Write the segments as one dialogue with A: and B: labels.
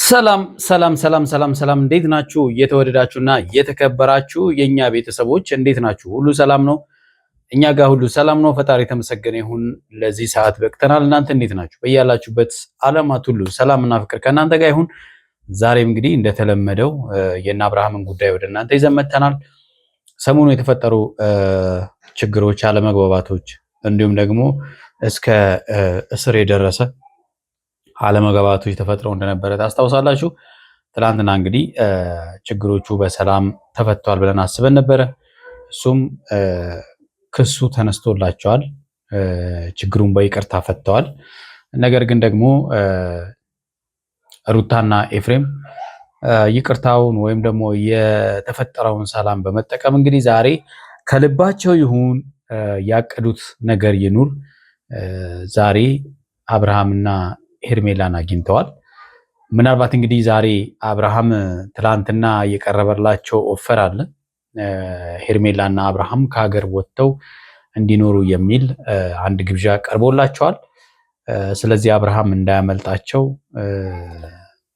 A: ሰላም ሰላም ሰላም ሰላም ሰላም፣ እንዴት ናችሁ? የተወደዳችሁና የተከበራችሁ የኛ ቤተሰቦች እንዴት ናችሁ? ሁሉ ሰላም ነው? እኛ ጋር ሁሉ ሰላም ነው። ፈጣሪ የተመሰገነ ይሁን። ለዚህ ሰዓት በቅተናል። እናንተ እንዴት ናችሁ? በያላችሁበት ዓለማት ሁሉ ሰላምና ፍቅር ከእናንተ ጋር ይሁን። ዛሬም እንግዲህ እንደተለመደው የእነ አብርሃምን ጉዳይ ወደ እናንተ ይዘን መጥተናል። ሰሞኑ የተፈጠሩ ችግሮች፣ አለመግባባቶች እንዲሁም ደግሞ እስከ እስር የደረሰ አለመግባባቶች ተፈጥረው እንደነበረ ታስታውሳላችሁ። ትናንትና እንግዲህ ችግሮቹ በሰላም ተፈተዋል ብለን አስበን ነበረ። እሱም ክሱ ተነስቶላቸዋል፣ ችግሩን በይቅርታ ፈተዋል። ነገር ግን ደግሞ ሩታና ኤፍሬም ይቅርታውን ወይም ደግሞ የተፈጠረውን ሰላም በመጠቀም እንግዲህ ዛሬ ከልባቸው ይሁን ያቀዱት ነገር ይኑር ዛሬ አብርሃምና ሄርሜላን አግኝተዋል። ምናልባት እንግዲህ ዛሬ አብርሃም ትላንትና የቀረበላቸው ኦፈር አለ፣ ሄርሜላና አብርሃም ከሀገር ወጥተው እንዲኖሩ የሚል አንድ ግብዣ ቀርቦላቸዋል። ስለዚህ አብርሃም እንዳያመልጣቸው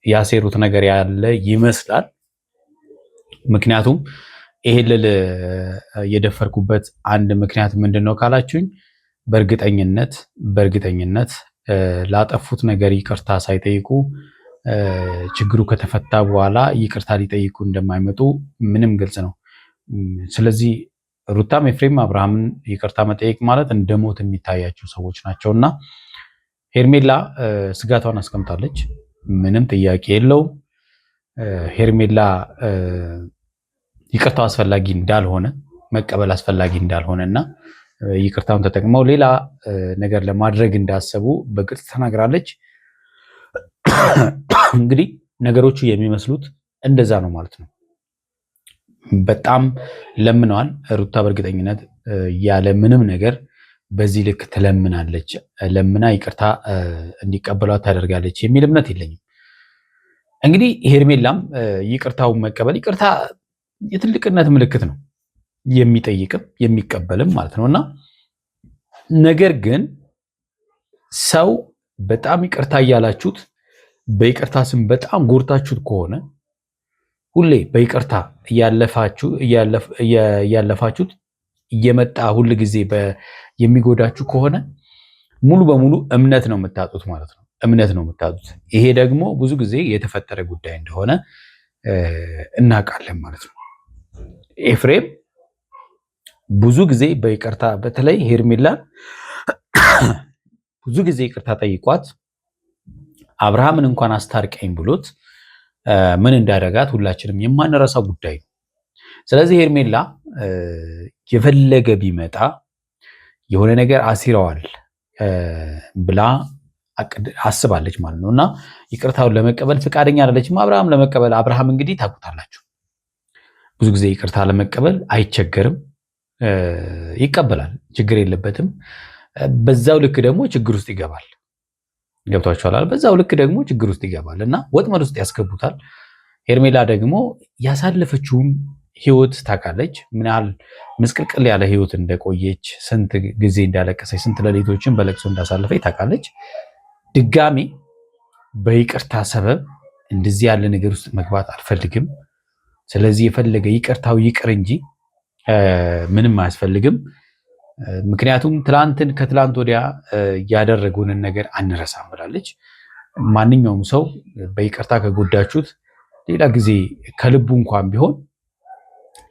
A: ያሴሩት ነገር ያለ ይመስላል። ምክንያቱም ይሄ ልል የደፈርኩበት አንድ ምክንያት ምንድን ነው ካላችሁኝ፣ በእርግጠኝነት ላጠፉት ነገር ይቅርታ ሳይጠይቁ ችግሩ ከተፈታ በኋላ ይቅርታ ሊጠይቁ እንደማይመጡ ምንም ግልጽ ነው። ስለዚህ ሩታም ኤፍሬም አብርሃምን ይቅርታ መጠየቅ ማለት እንደ ሞት የሚታያቸው ሰዎች ናቸውና ሄርሜላ ስጋቷን አስቀምጣለች። ምንም ጥያቄ የለውም። ሄርሜላ ይቅርታው አስፈላጊ እንዳልሆነ መቀበል አስፈላጊ እንዳልሆነና ይቅርታውን ተጠቅመው ሌላ ነገር ለማድረግ እንዳሰቡ በግልጽ ተናግራለች። እንግዲህ ነገሮቹ የሚመስሉት እንደዛ ነው ማለት ነው። በጣም ለምነዋል። ሩታ በእርግጠኝነት ያለ ምንም ነገር በዚህ ልክ ትለምናለች፣ ለምና ይቅርታ እንዲቀበሏት ታደርጋለች የሚል እምነት የለኝም። እንግዲህ ሄርሜላም ይቅርታውን መቀበል፣ ይቅርታ የትልቅነት ምልክት ነው፣ የሚጠይቅም የሚቀበልም ማለት ነው። እና ነገር ግን ሰው በጣም ይቅርታ እያላችሁት በይቅርታ ስም በጣም ጎርታችሁት ከሆነ ሁሌ በይቅርታ እያለፋችሁት እየመጣ ሁል ጊዜ የሚጎዳችሁ ከሆነ ሙሉ በሙሉ እምነት ነው የምታጡት ማለት ነው። እምነት ነው የምታጡት። ይሄ ደግሞ ብዙ ጊዜ የተፈጠረ ጉዳይ እንደሆነ እናውቃለን ማለት ነው። ኤፍሬም ብዙ ጊዜ በይቅርታ በተለይ ሄርሜላ ብዙ ጊዜ ይቅርታ ጠይቋት አብርሃምን እንኳን አስታርቀኝ ብሎት ምን እንዳደረጋት ሁላችንም የማንረሳው ጉዳይ ነው። ስለዚህ ሄርሜላ የፈለገ ቢመጣ የሆነ ነገር አሲረዋል ብላ አስባለች ማለት ነው። እና ይቅርታውን ለመቀበል ፈቃደኛ አይደለችም አብርሃም ለመቀበል። አብርሃም እንግዲህ ታውቁታላችሁ፣ ብዙ ጊዜ ይቅርታ ለመቀበል አይቸገርም፣ ይቀበላል፣ ችግር የለበትም። በዛው ልክ ደግሞ ችግር ውስጥ ይገባል። ገብቷችኋል? በዛው ልክ ደግሞ ችግር ውስጥ ይገባል እና ወጥመድ ውስጥ ያስገቡታል። ሄርሜላ ደግሞ ያሳለፈችውን ህይወት ታውቃለች፣ ምን ያህል ምስቅልቅል ያለ ህይወት እንደቆየች፣ ስንት ጊዜ እንዳለቀሰች፣ ስንት ሌሊቶችን በለቅሶ እንዳሳለፈች ታውቃለች። ድጋሜ በይቅርታ ሰበብ እንደዚህ ያለ ነገር ውስጥ መግባት አልፈልግም። ስለዚህ የፈለገ ይቅርታው ይቅር እንጂ ምንም አያስፈልግም። ምክንያቱም ከትላንት ወዲያ ያደረጉንን ነገር አንረሳም ብላለች። ማንኛውም ሰው በይቅርታ ከጎዳችሁት ሌላ ጊዜ ከልቡ እንኳን ቢሆን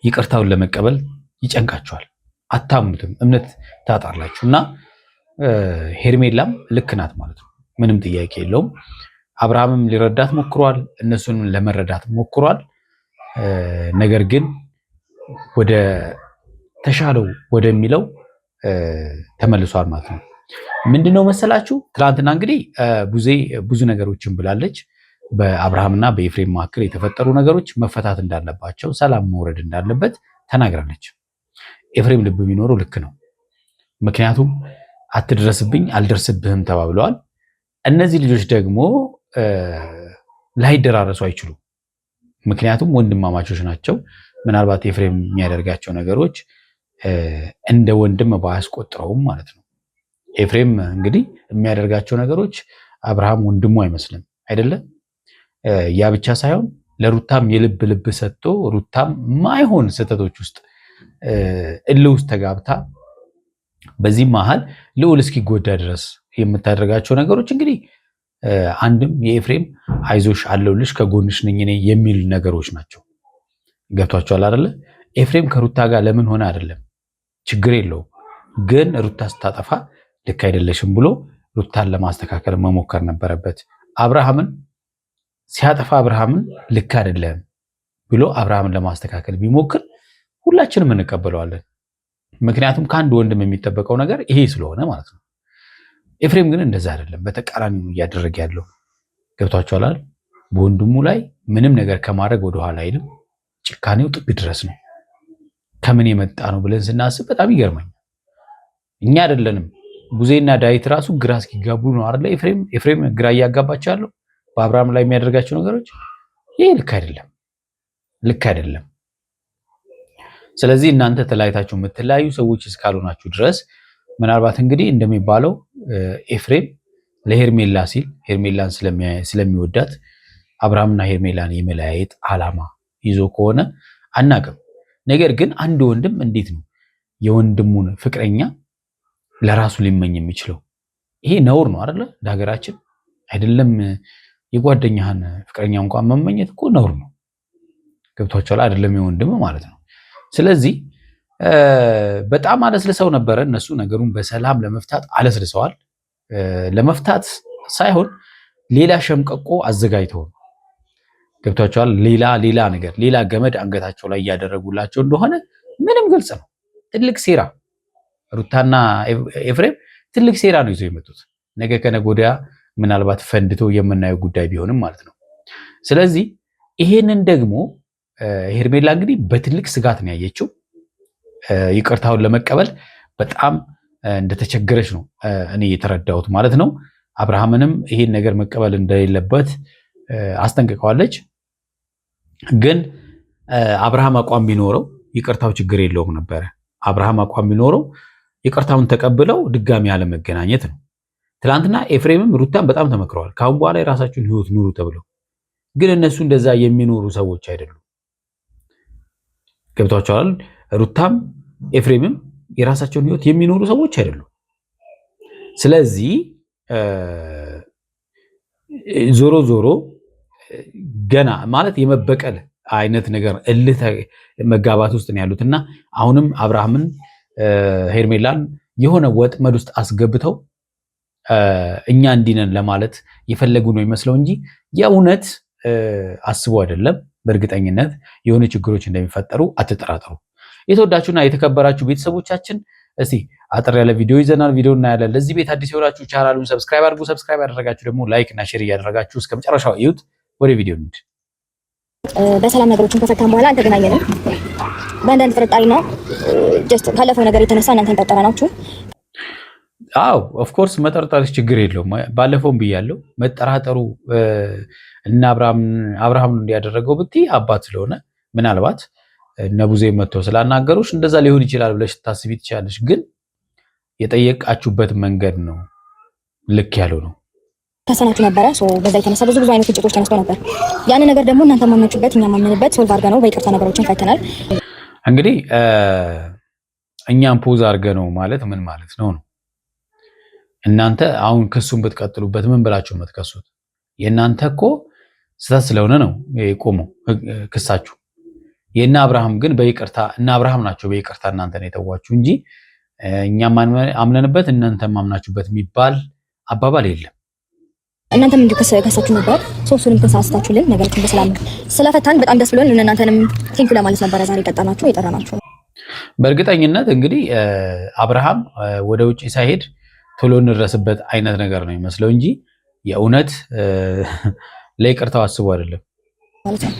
A: ይቅርታውን ለመቀበል ይጨንቃችኋል፣ አታምኑትም፣ እምነት ታጣላችሁ። እና ሄርሜላም ልክ ናት ማለት ነው፣ ምንም ጥያቄ የለውም። አብርሃምም ሊረዳት ሞክሯል፣ እነሱንም ለመረዳት ሞክሯል። ነገር ግን ወደ ተሻለው ወደሚለው ተመልሷል ማለት ነው። ምንድነው መሰላችሁ? ትናንትና እንግዲህ ብዙ ነገሮችን ብላለች። በአብርሃምና በኤፍሬም መካከል የተፈጠሩ ነገሮች መፈታት እንዳለባቸው፣ ሰላም መውረድ እንዳለበት ተናግራለች። ኤፍሬም ልብ ቢኖረው ልክ ነው። ምክንያቱም አትድረስብኝ አልደርስብህም ተባብለዋል። እነዚህ ልጆች ደግሞ ላይደራረሱ አይችሉም። ምክንያቱም ወንድማማቾች ናቸው። ምናልባት ኤፍሬም የሚያደርጋቸው ነገሮች እንደ ወንድም ባያስቆጥረውም ማለት ነው። ኤፍሬም እንግዲህ የሚያደርጋቸው ነገሮች አብርሃም ወንድሙ አይመስልም አይደለም። ያ ብቻ ሳይሆን ለሩታም የልብ ልብ ሰጥቶ ሩታም ማይሆን ስህተቶች ውስጥ እልህ ውስጥ ተጋብታ በዚህ መሃል ልዑል እስኪጎዳ ድረስ የምታደርጋቸው ነገሮች እንግዲህ አንድም የኤፍሬም አይዞሽ አለሁልሽ ከጎንሽ ነኝ እኔ የሚል ነገሮች ናቸው። ገብቷቸዋል አይደለ? ኤፍሬም ከሩታ ጋር ለምን ሆነ አይደለም ችግር የለውም፣ ግን ሩታ ስታጠፋ ልክ አይደለሽም ብሎ ሩታን ለማስተካከል መሞከር ነበረበት። አብርሃምን ሲያጠፋ አብርሃምን ልክ አይደለም ብሎ አብርሃምን ለማስተካከል ቢሞክር ሁላችንም እንቀበለዋለን። ምክንያቱም ከአንድ ወንድም የሚጠበቀው ነገር ይሄ ስለሆነ ማለት ነው። ኤፍሬም ግን እንደዛ አይደለም፣ በተቃራኒ ነው እያደረገ ያለው። ገብቷችኋል? በወንድሙ ላይ ምንም ነገር ከማድረግ ወደኋላ አይልም። ጭካኔው ጥግ ድረስ ነው። ከምን የመጣ ነው ብለን ስናስብ በጣም ይገርመኛል። እኛ አይደለንም ቡዜና ዳዊት ራሱ ግራ እስኪጋቡ ነው አይደለ? ኤፍሬም ግራ እያጋባቸው ያለው በአብርሃም ላይ የሚያደርጋቸው ነገሮች ይሄ ልክ አይደለም፣ ልክ አይደለም። ስለዚህ እናንተ ተለያይታችሁ የምትለያዩ ሰዎች እስካልሆናችሁ ድረስ ምናልባት እንግዲህ እንደሚባለው ኤፍሬም ለሄርሜላ ሲል ሄርሜላን ስለሚወዳት አብርሃምና ሄርሜላን የመለያየት ዓላማ ይዞ ከሆነ አናቅም። ነገር ግን አንድ ወንድም እንዴት ነው የወንድሙን ፍቅረኛ ለራሱ ሊመኝ የሚችለው? ይሄ ነውር ነው አይደለ? ለሀገራችን አይደለም የጓደኛህን ፍቅረኛ እንኳን መመኘት እኮ ነውር ነው። ገብቷቸዋል አይደለም? የወንድም ማለት ነው። ስለዚህ በጣም አለስልሰው ነበረ እነሱ ነገሩን በሰላም ለመፍታት አለስልሰዋል። ለመፍታት ሳይሆን ሌላ ሸምቀቆ አዘጋጅተው ገብቷቸዋል። ሌላ ነገር ሌላ ገመድ አንገታቸው ላይ እያደረጉላቸው እንደሆነ ምንም ግልጽ ነው። ትልቅ ሴራ ሩታና ኤፍሬም ትልቅ ሴራ ነው ይዘው የመጡት። ነገ ከነገ ወዲያ ምናልባት ፈንድቶ የምናየው ጉዳይ ቢሆንም ማለት ነው። ስለዚህ ይሄንን ደግሞ ሄርሜላ እንግዲህ በትልቅ ስጋት ነው ያየችው። ይቅርታውን ለመቀበል በጣም እንደተቸገረች ነው እኔ የተረዳሁት ማለት ነው። አብርሃምንም ይሄን ነገር መቀበል እንደሌለበት አስጠንቅቀዋለች። ግን አብርሃም አቋም ቢኖረው ይቅርታው ችግር የለውም ነበረ። አብርሃም አቋም ቢኖረው ይቅርታውን ተቀብለው ድጋሚ ያለመገናኘት ነው። ትናንትና ኤፍሬምም ሩታም በጣም ተመክረዋል። ካሁን በኋላ የራሳችሁን ህይወት ኑሩ ተብለው፣ ግን እነሱ እንደዛ የሚኖሩ ሰዎች አይደሉም። ገብቷቸዋል። ሩታም ኤፍሬምም የራሳቸውን ህይወት የሚኖሩ ሰዎች አይደሉም። ስለዚህ ዞሮ ዞሮ ገና ማለት የመበቀል አይነት ነገር እልህ መጋባት ውስጥ ነው ያሉት እና አሁንም አብርሃምን ሄርሜላን የሆነ ወጥመድ ውስጥ አስገብተው እኛ እንዲነን ለማለት የፈለጉ ነው ይመስለው እንጂ የእውነት አስቡ አይደለም። በእርግጠኝነት የሆነ ችግሮች እንደሚፈጠሩ አትጠራጠሩ። የተወዳችሁና የተከበራችሁ ቤተሰቦቻችን እስቲ አጠር ያለ ቪዲዮ ይዘናል። ቪዲዮ እናያለን። ለዚህ ቤት አዲስ የሆናችሁ ቻናሉን ሰብስክራይብ አድርጉ። ሰብስክራይብ ያደረጋችሁ ደግሞ ላይክ እና ሼር እያደረጋችሁ እስከ መጨረሻው እዩት። ወደ ቪዲዮ እንሂድ።
B: በሰላም ነገሮችን ከፈታን በኋላ አልተገናኘንም። በአንዳንድ ጥርጣሬ ነው ጀስት ካለፈው ነገር የተነሳ እናንተን ጠርጠረናችሁ።
A: አዎ ኦፍ ኮርስ መጠርጠርሽ ችግር የለውም። ባለፈውም ብያለሁ። መጠራጠሩ እና አብርሃም እንዲያደረገው ብትይ አባት ስለሆነ ምናልባት ነቡዜ መጥተው ስላናገሩሽ እንደዛ ሊሆን ይችላል ብለሽ ታስቢ ትችላለሽ። ግን የጠየቃችሁበት መንገድ ነው ልክ ያለው ነው።
B: ከሰናችሁ ነበረ በዛ የተነሳ ብዙ አይነት ግጭቶች ተነስተው ነበር። ያን ነገር ደግሞ እናንተ ማመናችሁበት እኛ ማመንበት ሶልቭ አድርገ ነው በይቅርታ ነገሮችን ፈተናል።
A: እንግዲህ እኛም ፖዝ አድርገ ነው ማለት ምን ማለት ነው? እናንተ አሁን ክሱን ብትቀጥሉበት ምን ብላችሁ የምትከሱት? የእናንተ እኮ ስህተት ስለሆነ ነው የቆመው ክሳችሁ። የእነ አብርሃም ግን በይቅርታ እና አብርሃም ናቸው በይቅርታ እናንተን የተዋችሁ እንጂ እኛም አምነንበት እናንተም አምናችሁበት የሚባል አባባል የለም።
B: እናንተም እንዲሁ ከሳችሁ ነበር። ሶስቱንም ተሳስታችሁልን ነገሮችን በሰላም ስለፈታን በጣም ደስ ብሎን እናንተንም ቴንኩ ለማለት ነበረ ዛሬ ቀጣናችሁ የጠራናችሁ።
A: በእርግጠኝነት እንግዲህ አብርሃም ወደ ውጭ ሳይሄድ ቶሎ እንድረስበት አይነት ነገር ነው የሚመስለው እንጂ የእውነት ለይቅርታው አስቡ አይደለም
B: ማለት ነው።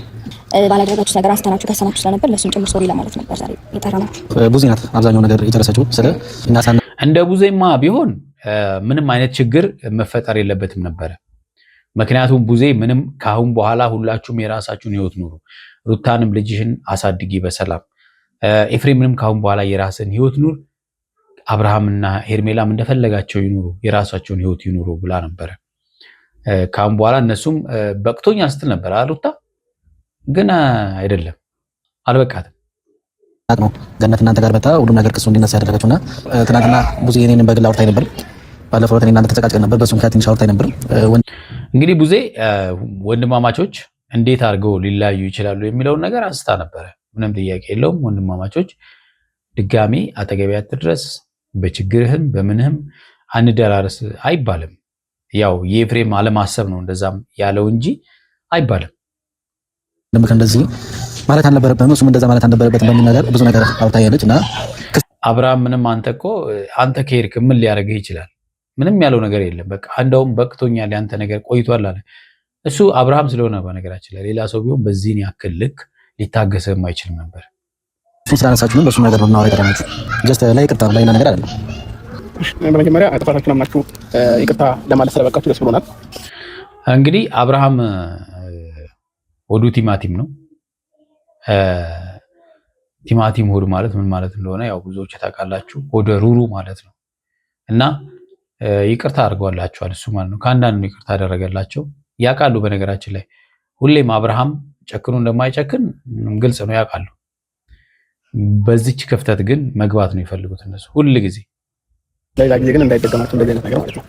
B: ባላደረጋችሁ ነገር አንስተናችሁ ከሰናችሁ ስለነበር ለሱም ጭምር ሶሪ ለማለት ነበር ዛሬ የጠራናችሁ።
C: ቡዜ ናት አብዛኛው ነገር የጨረሰችው ስለ እናሳና
A: እንደ ቡዜማ ቢሆን ምንም አይነት ችግር መፈጠር የለበትም ነበረ። ምክንያቱም ቡዜ ምንም ካሁን በኋላ ሁላችሁም የራሳችሁን ህይወት ኑሩ፣ ሩታንም ልጅሽን አሳድጊ በሰላም ኤፍሬምንም ካሁን በኋላ የራስን ህይወት ኑር፣ አብርሃምና ሄርሜላም እንደፈለጋቸው ይኑሩ፣ የራሳቸውን ህይወት ይኑሩ ብላ ነበረ። ካሁን በኋላ እነሱም በቅቶኛል ስትል ነበር ሩታ፣ ግን አይደለም አልበቃትም።
C: ነው ገነት እናንተ ጋር መጣ ሁሉም ነገር ክሱ እንዲነሳ ያደረገችውና ትናንትና ቡዜ እኔን በግል አውርታኝ ነበር። ባለፈው እኔ እናንተ ተጨቃጭቀን ነበር። በሱ ምክንያት ትንሽ አውርታኝ ነበር።
A: እንግዲህ ቡዜ ወንድማማቾች እንዴት አድርገው ሊለያዩ ይችላሉ የሚለውን ነገር አንስታ ነበረ። ምንም ጥያቄ የለውም። ወንድማማቾች ድጋሚ አጠገቢያ አትድረስ፣ በችግርህም በምንህም አንደራረስ አይባልም። ያው የኤፍሬም አለማሰብ ነው እንደዛም ያለው እንጂ አይባልም።
C: እንደዚህ ማለት አልነበረበትም። እሱም እንደዛ ማለት አልነበረበትም በሚል ነገር ብዙ ነገር አውርታኛለች እና
A: አብርሃም ምንም አንተ ከሄድክ ምን ሊያደርግህ ይችላል? ምንም ያለው ነገር የለም። በቃ እንደውም በቅቶኛል ያንተ ነገር ቆይቷል አለ። እሱ አብርሃም ስለሆነ በነገራችን ላይ ሌላ ሰው ቢሆን በዚህን ያክል ልክ ሊታገስም አይችልም ነበር።
C: እሱን ስላነሳችሁ በሱ ነገር ነው የጠራናችሁ። ጀስት ላይ ይቅርታ ላይ ነገር አይደለም።
D: በመጀመሪያ ጥፋታችሁን አምናችሁ ይቅርታ ለማለት ስለበቃችሁ ደስ ብሎናል።
A: እንግዲህ አብርሃም ሆዱ ቲማቲም ነው። ቲማቲም ሆድ ማለት ምን ማለት እንደሆነ ያው ብዙዎች ታውቃላችሁ። ሆደ ሩሩ ማለት ነው እና ይቅርታ አድርገዋላችኋል እሱ ማለት ነው። ከአንዳንዱ ይቅርታ አደረገላቸው ያውቃሉ። በነገራችን ላይ ሁሌም አብርሃም ጨክኖ እንደማይጨክን ግልጽ ነው ያውቃሉ። በዚች ክፍተት ግን መግባት ነው የሚፈልጉት እነሱ ሁል ጊዜ።
D: ሌላ ጊዜ ግን እንዳይደገማችሁ እንደዚህ አይነት ነገር ማለት ነው።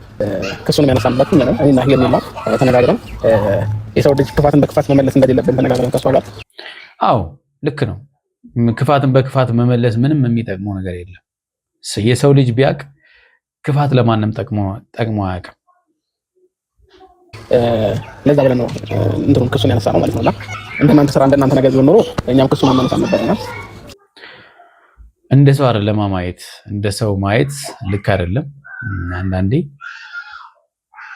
D: ክሱን የሚያነሳንላችሁ እኔና ሄርሜላ ተነጋግረን የሰው ልጅ ክፋትን በክፋት መመለስ እንደሌለብን ተነጋግረን ከሷ ጋር።
A: አዎ ልክ ነው። ክፋትን በክፋት መመለስ ምንም የሚጠቅመው ነገር የለም። የሰው ልጅ ቢያቅ ክፋት ለማንም ጠቅሞ አያውቅም።
D: ለዛ ብለን ነው እንትሩን ክሱን ያነሳ ነው ማለት ነውና እንደናንተ ስራ እንደናንተ ነገር ቢሆን ኖሮ እኛም ክሱን ማነሳ ነበርና
A: እንደ ሰው አይደለም ማየት፣ እንደ ሰው ማየት ልክ አይደለም። አንዳንዴ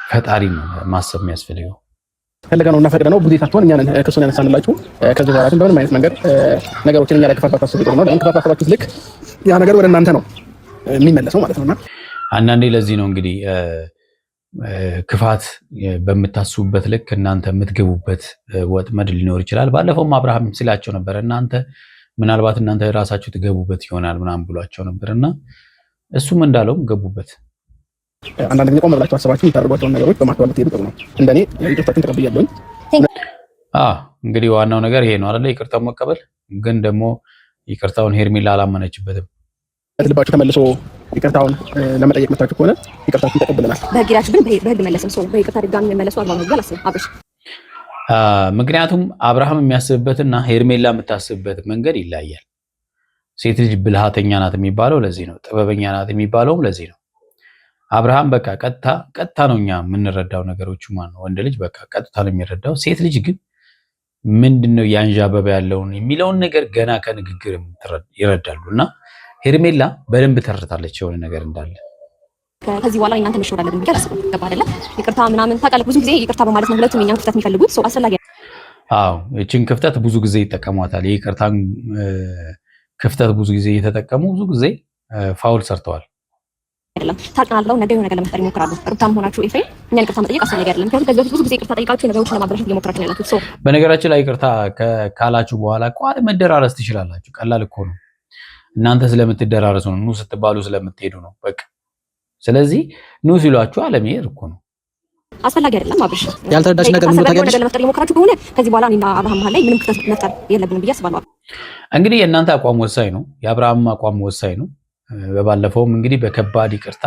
A: ፈጣሪ ነው ማሰብ የሚያስፈልገው።
D: ፈልገነው እና ፈቅደነው ቡዜታችሁን እኛ ነን ክሱን ያነሳንላችሁ። ከዚህ በኋላ ግን በምንም አይነት መንገድ ነገሮችን እኛ ላይ ክፋት ባታስቡ ጥሩ ነው። ለምን ክፋት ባታስባችሁት ልክ ያ ነገር ወደ እናንተ ነው የሚመለሰው ማለት ነውና
A: አንዳንዴ ለዚህ ነው እንግዲህ ክፋት በምታስቡበት ልክ እናንተ የምትገቡበት ወጥመድ ሊኖር ይችላል። ባለፈውም አብርሃም ሲላቸው ነበር ምናልባት እናንተ ራሳችሁ ትገቡበት ይሆናል ምናምን ብሏቸው ነበርና እሱም እንዳለውም ገቡበት።
D: አንዳንድ ጊዜ ቆም ብላችሁ አስባችሁ የምታደርጓቸውን ነገሮች በማስተዋል ብትሄዱ ጥሩ ነው። እንደኔ ይቅርታችሁን ተቀብያለሁኝ።
A: እንግዲህ ዋናው ነገር ይሄ ነው አይደለ? ይቅርታው መቀበል። ግን ደግሞ ይቅርታውን ሄርሜላ አላመነችበትም።
D: ልባችሁ ተመልሶ ይቅርታውን ለመጠየቅ መጣችሁ ከሆነ ይቅርታችሁን ተቀብለናል።
B: በህግ ሄዳችሁ ግን በህግ መለስም ሰው በይቅርታ ድጋሚ መመለሱ አግባብ ነው አላስብም አብሽ።
A: ምክንያቱም አብርሃም የሚያስብበትና ሄርሜላ የምታስብበት መንገድ ይለያያል። ሴት ልጅ ብልሃተኛ ናት የሚባለው ለዚህ ነው። ጥበበኛ ናት የሚባለውም ለዚህ ነው። አብርሃም በቃ ቀጥታ ነው እኛ የምንረዳው ነገሮች ማለት ነው። ወንድ ልጅ በቃ ቀጥታ ነው የሚረዳው። ሴት ልጅ ግን ምንድነው ያንዣበበ ያለውን የሚለውን ነገር ገና ከንግግር ይረዳሉ። እና ሄርሜላ በደንብ ተረታለች የሆነ ነገር እንዳለ።
B: ከዚህ በኋላ እናንተ መሸወድ አለብን ብዬ አላስብም። ገባ አይደለ? ይቅርታ ምናምን ታውቃለህ፣ ብዙ ጊዜ ይቅርታ በማለት ነው ሁለቱም የኛን ክፍተት የሚፈልጉት። ሰው አስፈላጊ
A: እቺን ክፍተት ብዙ ጊዜ ይጠቀሟታል። የይቅርታን ክፍተት ብዙ ጊዜ እየተጠቀሙ ብዙ ጊዜ ፋውል ሰርተዋል።
B: አይደለም ታውቃለህ፣ ነገ የሆነ ነገር ለመፍጠር ይሞክራሉ። ሩታም ሆናችሁ ኤፍሬም እኛን ይቅርታ መጠየቅ አስፈላጊ አይደለም። ምክንያቱም ከዚህ በፊት ብዙ ጊዜ ይቅርታ ጠይቃችሁ ነገሮችን ለማበላሸት እየሞከራችሁ ነው ያላችሁት።
A: በነገራችን ላይ ይቅርታ ካላችሁ በኋላ ቋል መደራረስ ትችላላችሁ። ቀላል እኮ ነው። እናንተ ስለምትደራረሱ ነው፣ ኑ ስትባሉ ስለምትሄዱ ነው በቃ። ስለዚህ ኑ ሲሏችሁ አለመሄድ እኮ ነው።
B: አስፈላጊ አይደለም። አብሽ
C: ያልተረዳሽ ነገር ምን ታውቂያለሽ?
B: ነገር ለመፍጠር እየሞከራችሁ ከሆነ ከዚህ በኋላ እኔና አብርሃም መሀል ላይ ምንም ክፍተት መፍጠር የለብንም ብዬ አስባለሁ።
A: እንግዲህ የእናንተ አቋም ወሳኝ ነው፣ የአብርሃም አቋም ወሳኝ ነው። በባለፈውም እንግዲህ በከባድ ይቅርታ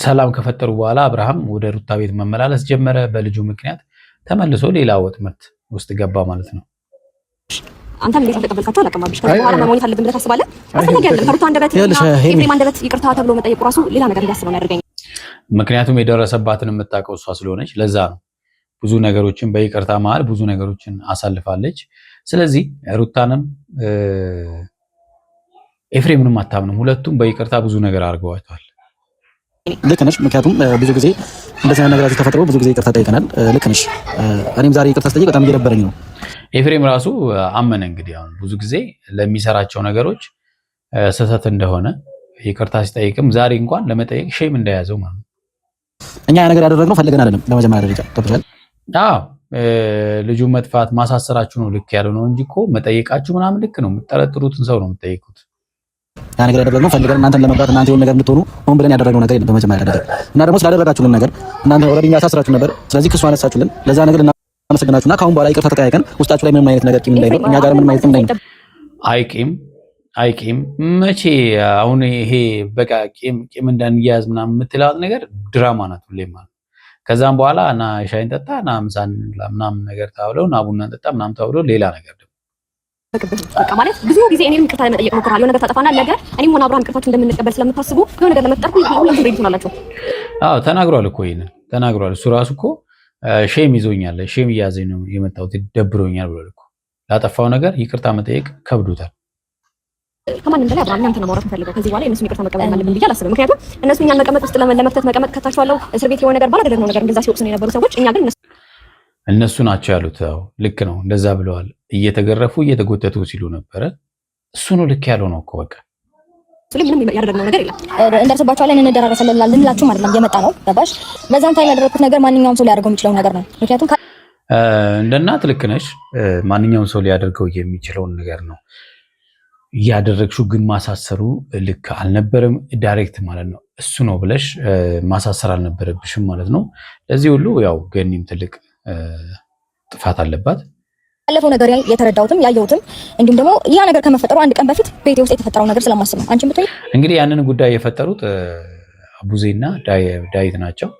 A: ሰላም ከፈጠሩ በኋላ አብርሃም ወደ ሩታ ቤት መመላለስ ጀመረ። በልጁ ምክንያት ተመልሶ ሌላ ወጥመድ ውስጥ ገባ ማለት ነው።
B: አንተም እንዴት ተቀበልካቸው አላውቅም። አብሽ ከዚህ በኋላ መሞት አለብን ብለህ ታስባለህ? አስፈላጊ አይደለም። ከሩታ አንደበት ኤፍሬም አንደበት ይቅርታ ተብሎ መጠየቁ ራሱ ሌላ ነገር እንዲያስብ ነው ያደርገኝ። ምክንያቱም የደረሰባትን የምታውቀው እሷ ስለሆነች ለዛ ነው። ብዙ ነገሮችን በይቅርታ መሀል ብዙ ነገሮችን አሳልፋለች። ስለዚህ ሩታንም ኤፍሬምንም አታምንም። ሁለቱም በይቅርታ ብዙ ነገር አድርገዋቸዋል።
C: ልክ ነሽ። ምክንያቱም ብዙ ጊዜ እንደዚህ አይነት ነገሮች ተፈጥሮ ብዙ ጊዜ ይቅርታ ጠይቀናል። ልክ ነሽ። እኔም ዛሬ ይቅርታ ስጠይቅ በጣም እየደበረኝ ነው።
A: ኤፍሬም ራሱ አመነ። እንግዲህ አሁን ብዙ ጊዜ ለሚሰራቸው ነገሮች ስህተት እንደሆነ ይቅርታ ሲጠይቅም ዛሬ እንኳን ለመጠየቅ ሼም እንደያዘው ማለት ነው።
C: እኛ ያ ነገር ያደረግነው ፈልገን አይደለም። በመጀመሪያ ደረጃ ተብሏል።
A: ልጁ መጥፋት ማሳሰራችሁ ነው ልክ ያለው ነው እንጂ እኮ መጠየቃችሁ ምናምን ልክ ነው። የምትጠረጥሩትን ሰው ነው የምትጠይቁት።
C: ያ ነገር ያደረግነው ፈልገን እናንተን ለመብራት እናንተ የሆነ ነገር እንድትሆኑ ሆን ብለን ያደረግነው ነገር የለም በመጀመሪያ ደረጃ። እና ደግሞ ስላደረጋችሁልን ነገር እናንተ ኦልሬዲ ያሳስራችሁ ነበር። ስለዚህ ክሱ አነሳችሁልን። ለዛ ነገር እናመሰግናችሁና ከአሁን በኋላ ይቅርታ ተጠያይቀን ውስጣችሁ ላይ ምንም አይነት ነገር ቂም እንዳይኖር እኛ ጋር ምንም አይነት ቂም እንዳይኖር።
A: አይቂም መቼ አሁን ይሄ በቃ ቂም እንዳንያዝ ምናምን የምትላት ነገር ድራማ ናት ሁሌም ማለት። ከዛም በኋላ እና ሻይን ጠጣ እና ምሳን ምናምን ነገር ታውለው እና ቡናን ጠጣ ምናምን ታውለው ሌላ ነገር ደግሞ
B: በቃ ማለት ብዙ ጊዜ እኔም ይቅርታ ለመጠየቅ ሞክራለሁ። የሆነ ነገር ታጠፋና ነገር እኔም ሆነ አብርሃም ይቅርታችሁ እንደምንቀበል ስለምታስቡ የሆነ ነገር ለመፍጠር ሁላችሁም ሬዲ ትሆናላችሁ።
A: አዎ ተናግሯል እኮ ይሄንን ተናግሯል። እሱ ራሱ እኮ ሼም ይዞኛል፣ ሼም እያዘኝ ነው የመጣሁት ደብሮኛል ብሏል እኮ። ላጠፋው ነገር ይቅርታ መጠየቅ ከብዶታል።
B: ከማንም በላይ አብርሃም እናንተ ነው ማውራት ፈልገው ከዚህ በኋላ እነሱን ይቅርታ መቀበል አለብን ብዬ አላስብም። ምክንያቱም እነሱ እኛን መቀመጥ ውስጥ ለመክተት መቀመጥ ከታችኋለሁ እስር ቤት የሆነ ነገር ባላደረግነው ነገር እንደዛ ሲወቅሱን የነበሩ ሰዎች እኛ ግን
A: እነሱ ናቸው ያሉት። አዎ ልክ ነው፣ እንደዛ ብለዋል። እየተገረፉ እየተጎተቱ ሲሉ ነበረ። እሱ ነው ልክ ያለው ነው እኮ በቃ
B: ምንም ያደረግነው ነገር የለም።
E: እንደርስባቸዋለን እንደራረሰለን ልንላችሁም አይደለም የመጣ ነው ገባሽ። በዛም ታይም ያደረኩት ነገር ማንኛውም ሰው ሊያደርገው የሚችለው ነገር ነው። ምክንያቱም
A: እንደ እናት ልክ ነሽ። ማንኛውም ሰው ሊያደርገው የሚችለውን ነገር ነው እያደረግሽው። ግን ማሳሰሩ ልክ አልነበረም። ዳይሬክት ማለት ነው እሱ ነው ብለሽ ማሳሰር አልነበረብሽም ማለት ነው። ለዚህ ሁሉ ያው ገኒም ትልቅ ጥፋት አለባት።
E: ያለፈው ነገር የተረዳሁትም ያየሁትም እንዲሁም ደግሞ ያ ነገር ከመፈጠሩ አንድ ቀን በፊት ቤቴ ውስጥ የተፈጠረው ነገር ስለማስብ ነው። አንቺም ብትሆኚ
A: እንግዲህ ያንን ጉዳይ የፈጠሩት አቡዜና ዳዊት ናቸው።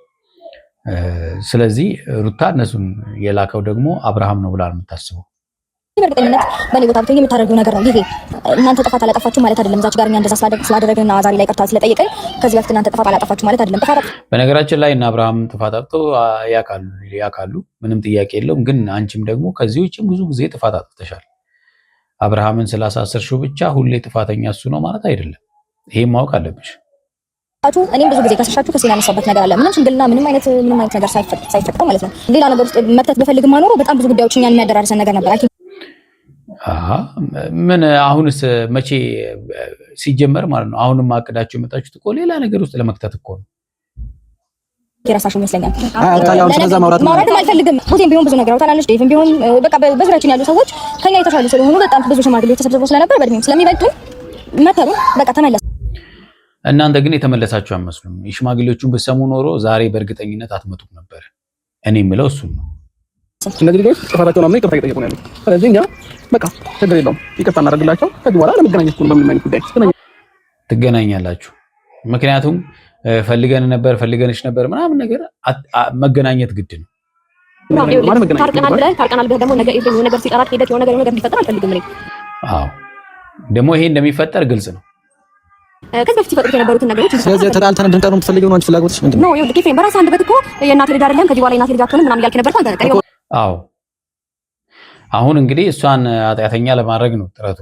A: ስለዚህ ሩታ እነሱን የላከው ደግሞ አብርሃም ነው ብላ ነው የምታስበው።
E: በእርግጠኝነት በእኔ ቦታ ብትሆኚ የምታደርጊው ነገር ነው ይሄ። እናንተ ጥፋት አላጠፋችሁ ማለት አይደለም። እዛች ጋር እኛ እንደዛ ስላደረግንና ዛሬ ላይ ይቅርታ ስለጠየቀኝ ከዚህ በፊት እናንተ ጥፋት አላጠፋችሁ ማለት አይደለም።
A: በነገራችን ላይ እና አብርሃም ጥፋት አጥፍቶ ያውቃሉ፣ ምንም ጥያቄ የለውም። ግን አንቺም ደግሞ ከዚህ ውጭ ብዙ ጊዜ ጥፋት አጥፍተሻል። አብርሃምን ስላሳሰርሽው ብቻ ሁሌ ጥፋተኛ እሱ ነው ማለት አይደለም። ይሄን ማወቅ አለብሽ።
E: እኔም ብዙ ጊዜ ከሰሻችሁ ከሴና ያነሳበት ነገር አለ። ምንም ሽምግልና ምንም አይነት ነገር ሳይፈጠር ማለት ነው። ሌላ ነገር ውስጥ መክተት በፈልግማ ኖሮ በጣም ብዙ ጉዳዮች እኛን የሚያደራርሰን ነገር ነበር።
A: ምን አሁንስ መቼ ሲጀመር ማለት ነው። አሁንም አቅዳችሁ የመጣችሁት እኮ ሌላ ነገር ውስጥ ለመክተት እኮ ነው።
E: የራሳሹ ይመስለኛል። ማውራትም አልፈልግም። ቡቴም ቢሆን ብዙ ነገር አውጣናለች። ዴቭም ቢሆን በቃ በዙሪያችን ያሉ ሰዎች ከኛ የተሻሉ ስለሆኑ በጣም ብዙ ሽማግሌዎች ተሰብስበው ስለነበር በእድሜም ስለሚበልጡ መከሩ በቃ ተመለስ።
A: እናንተ ግን የተመለሳችሁ አመስሉም። የሽማግሌዎቹን ብትሰሙ ኖሮ ዛሬ በእርግጠኝነት አትመጡም ነበር። እኔ የምለው እሱን ነው።
D: እነዚህ ልጆች ጥፋታቸውን አምነው ይቅርታ እየጠየቁ ነው ያሉት። ስለዚህ እኛ በቃ ችግር የለውም ይቅርታ እናደርግላቸው። ከዚህ በኋላ ለመገናኘት ነው በምንም አይነት ጉዳይ
A: ትገናኛላችሁ። ምክንያቱም ፈልገንሽ ነበር ምናምን ነገር መገናኘት ግድ ነው።
B: ታርቀናል ብለህ ደግሞ ነገ የሆነ ነገር ሲቀራት ሄደህ የሆነ ነገር እንዲፈጠር አልፈልግም እኔ።
A: አዎ ደግሞ ይሄ እንደሚፈጠር ግልጽ ነው።
B: ከዚህ በፊት ሲፈጥሩት የነበሩትን ነገሮች
C: ስለዚህ ተጣልተን እንድንቀር ነው የምትፈልጊው? ነው አንቺ ፍላጎትሽ ምንድን ነው?
B: ነው ኬፌን በራስህ አንደበት እኮ የእናትህ ልጅ አይደለም ከዚህ በኋላ የእናትህ ልጅ አትሆንም ምናምን እያልክ ነበር አንተ።
A: አዎ አሁን እንግዲህ እሷን ኃጢአተኛ ለማድረግ ነው ጥረቱ።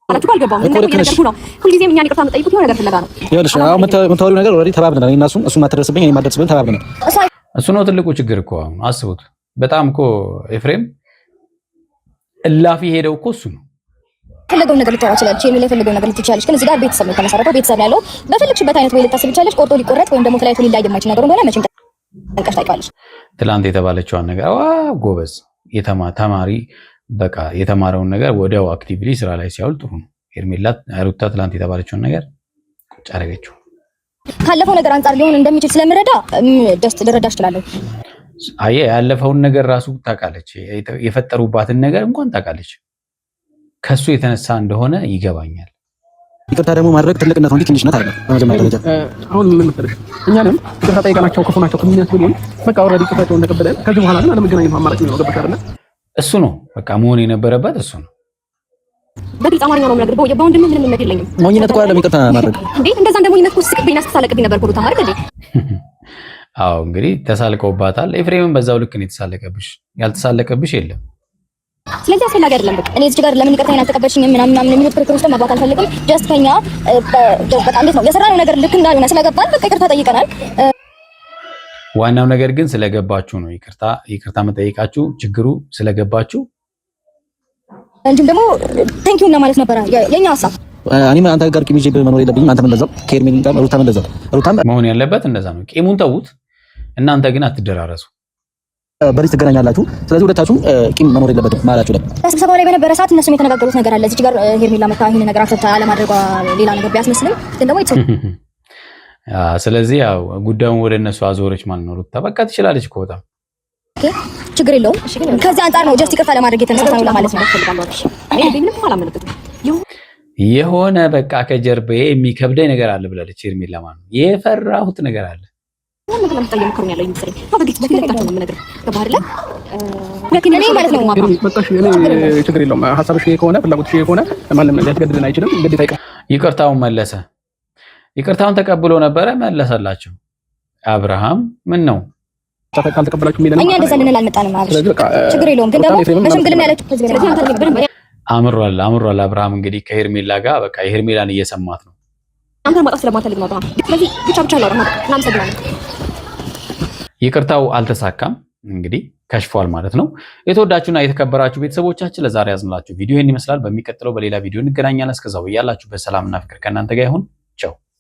B: አላችሁ አልገባም። ምን ነገር ነው ሁልጊዜም እኛን ይቅርታ የምጠይቁት የሆነ ነገር ፍለጋ ነው።
C: ይኸውልሽ አሁን የምታወሪው ነገር ኦልሬዲ ተባብለናል። እኔ እና እሱም አትደርስብኝ እኔም አልደርስብኝ ተባብለናል።
A: እሱ ነው ትልቁ ችግር እኮ። አሁን አስቡት። በጣም እኮ ኤፍሬም እላፊ ሄደው እኮ እሱ ነው
E: ፈለገው ነገር ልታወራ ይችላል። ቼሚ ላይ ፈለገው ነገር ልትቻለሽ፣ ግን እዚህ ጋር ቤተሰብ ነው የተመሰረተው። ቤተሰብ ያለው በፈለግሽበት አይነት ወይ ልታስብ ይችላልሽ። ቆርጦ ሊቆረጥ ወይም ደግሞ ተለያይቶ ሊለያይ የማይችል ነገር እንደሆነ መቼም ጠንቀሽ ታውቂዋለሽ።
A: ትላንት የተባለችውን ነገር ጎበዝ ተማሪ በቃ የተማረውን ነገር ወዲያው አክቲቭሊ ስራ ላይ ሲያውል ጥሩ ነው። ሄርሜላ ሩታ ትላንት የተባለችውን ነገር ቁጭ አደረገችው።
E: ካለፈው ነገር አንጻር ሊሆን እንደሚችል ስለምረዳ ደስ ልረዳሽ እችላለሁ።
A: አየ ያለፈውን ነገር ራሱ ታውቃለች። የፈጠሩባትን ነገር እንኳን ታውቃለች። ከሱ የተነሳ እንደሆነ ይገባኛል።
C: ይቅርታ ደግሞ ማድረግ ትልቅነት ነው እንጂ ትንሽነት አይደለም። በመጀመሪያ ደረጃ
D: አሁን ምን መሰለሽ እኛንም ይቅርታ ጠይቀናቸው ክፉ ናቸው ከሚያስብሉን በቃ ኦልሬዲ ይቅርታቸውን ተቀበለን ከዚህ በኋላ ግን አለመገናኘት አማራጭ ነው። ገባሽ አይደለ?
A: እሱ ነው በቃ መሆን የነበረበት እሱ ነው።
B: በግልጽ አማርኛ ነው የምነግርህ። በወንድም ምንም ነገር የለኝም።
C: ሞኝነት እኮ አይደለም ይቅርታ ማድረግ እንዴ።
B: እንደዛ እንደ ሞኝነት እኮ ስቅብኝ አስተሳለቅብኝ ነበር እኮ ታማር እንዴ።
A: አዎ እንግዲህ ተሳልቀውባታል። ኤፍሬምን በዛው ልክ ነው የተሳለቀብሽ። ያልተሳለቀብሽ የለም።
B: ስለዚህ አስፈላጊ አይደለም። በቃ
E: እኔ እዚህ ጋር ለምን ይቅርታ አልተቀበልሽኝም ምናምን የሚሉት ክርክር ውስጥ መግባት አልፈልግም። ጀስት ከኛ በቃ እንዴት ነው የሰራነው ነገር ልክ እንዳልሆነ ስለገባን በቃ ይቅርታ ጠይቀናል።
A: ዋናው ነገር ግን ስለገባችሁ ነው ይቅርታ መጠየቃችሁ፣ ችግሩ ስለገባችሁ
E: እንጂም ደግሞ ቴንኪው እና ማለት ነበር የኛ ሀሳብ።
C: እኔም አንተ ጋር ቂም ይዤ መኖር የለብኝም። አንተም እንደዛው ከኤርሜል ጋር ሩታም እንደዛው። ሩታም
A: መሆን ያለበት እንደዛ ነው። ቂሙን ተዉት። እናንተ ግን አትደራረሱ።
C: በዚህ ትገናኛላችሁ። ስለዚህ ሁለታችሁም ቂም መኖር የለበትም ማላችሁ ላይ
E: ስብሰባው ላይ በነበረ ሰዓት እነሱም የተነጋገሩት ነገር አለ። እዚህ ጋር ሄርሜላ መታ ይሄን ነገር አክሰፕት አለማድረጓ ሌላ ነገር ቢያስመስልም ግን ደግሞ
A: ስለዚህ ያው ጉዳዩን ወደ እነሱ አዞረች ማለት ነው። ሩታ በቃ ትችላለች እኮ በጣም
E: ችግር የለውም። ከዚህ አንጻር ነው ጀስት ይቅርታ ለማድረግ የተነሳሳው ለማለት ነው።
A: የሆነ በቃ ከጀርባዬ የሚከብደኝ ነገር አለ ብላለች ሄርሜላ ማለት ነው። የፈራሁት ነገር አለ
D: ችግር የለውም። ሀሳብሽ ከሆነ ፍላጎትሽ ከሆነ ማንም ሊያስገድደን አይችልም። ግዴታ
A: ይቅርታውን መለሰ። ይቅርታውን ተቀብሎ ነበረ መለሰላቸው። አብርሃም ምን ነው
D: ካልተቀበላችሁ የሚለን
E: እኛ እንደዛ ልንል አልመጣንም። ችግር የለውም ግን ደግሞ በሽምግልና ያለችው
A: አምሯል አብርሃም እንግዲህ ከሄርሜላ ጋር በቃ የሄርሜላን እየሰማት ነው።
B: አንተ ማጣት ስለማትፈልግ ነው። ስለዚህ ብቻ ነው እናመሰግናለን።
A: ይቅርታው አልተሳካም እንግዲህ ከሽፏል ማለት ነው። የተወዳችሁና የተከበራችሁ ቤተሰቦቻችን ለዛሬ ያዝንላችሁ ቪዲዮ ይህን ይመስላል። በሚቀጥለው በሌላ ቪዲዮ እንገናኛለን። እስከዛው ያላችሁ በሰላምና ፍቅር ከእናንተ ጋር ይሁን።